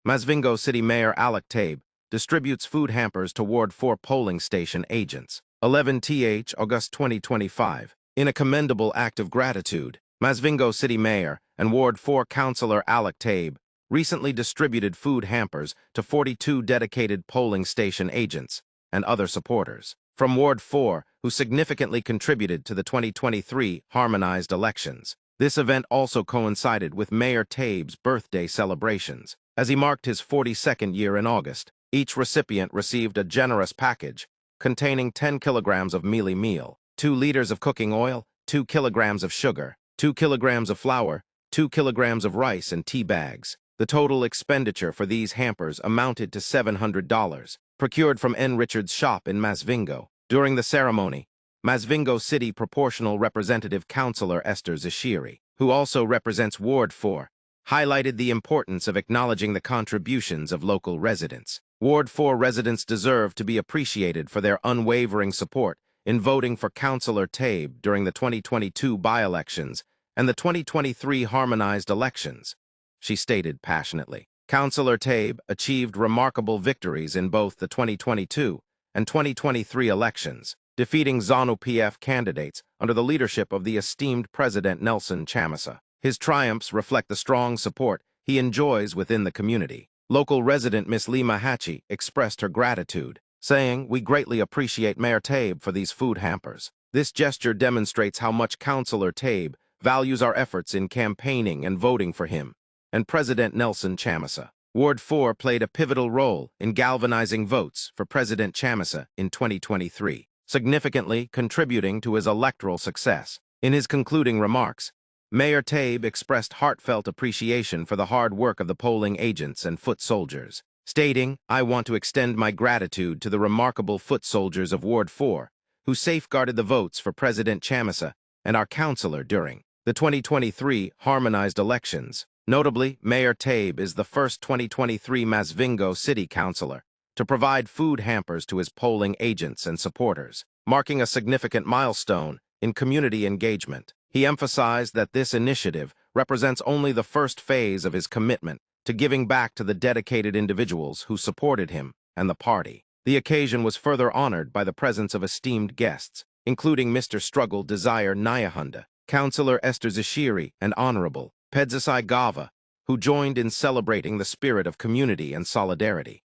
naMasvingo City Mayor Alec Tabe distributes food hampers to Ward 4 polling station agents. 11th August 2025. In a commendable act of gratitude, naMasvingo City Mayor and Ward 4 Councillor Alec Tabe recently distributed food hampers to 42 dedicated polling station agents and other supporters from Ward 4 who significantly contributed to the 2023 harmonized elections. This event also coincided with Mayor Tabe's birthday celebrations. As he marked his 42nd year in August, each recipient received a generous package containing 10 kilograms of mealie meal, 2 liters of cooking oil, 2 kilograms of sugar, 2 kilograms of flour, 2 kilograms of rice and tea bags. The total expenditure for these hampers amounted to $700, procured from N. Richards' shop in naMasvingo. During the ceremony, naMasvingo City Proportional Representative Councillor Esther Zashiri, who also represents Ward 4, highlighted the importance of acknowledging the contributions of local residents. Ward 4 residents deserve to be appreciated for their unwavering support in voting for Councillor Tabe during the 2022 by-elections and the 2023 harmonized elections, she stated passionately. Councillor Tabe achieved remarkable victories in both the 2022 and 2023 elections, defeating ZANU-PF candidates under the leadership of the esteemed President Nelsonchamisa. His triumphs reflect the strong support he enjoys within the community. Local resident Miss Lima Hachi expressed her gratitude, saying, "We greatly appreciate Mayor Tabe for these food hampers. This gesture demonstrates how much Councillor Tabe values our efforts in campaigning and voting for him and President Nelsonchamisa." Ward 4 played a pivotal role in galvanizing votes for President Chamisa in 2023, significantly contributing to his electoral success. In his concluding remarks, Mayor Tabe expressed heartfelt appreciation for the hard work of the polling agents and foot soldiers, stating, "I want to extend my gratitude to the remarkable foot soldiers of Ward 4, who safeguarded the votes for President Chamisa and our councillor during the 2023 harmonized elections." Notably, Mayor Tabe is the first 2023 naMasvingo City Councillor to provide food hampers to his polling agents and supporters, marking a significant milestone in community engagement. He emphasized that this initiative represents only the first phase of his commitment to giving back to the dedicated individuals who supported him and the party. The occasion was further honored by the presence of esteemed guests, including Mr. Struggle Desire Nyahunda, Councillor Esther Zashiri, and Honorable Pedzisai Gava, who joined in celebrating the spirit of community and solidarity.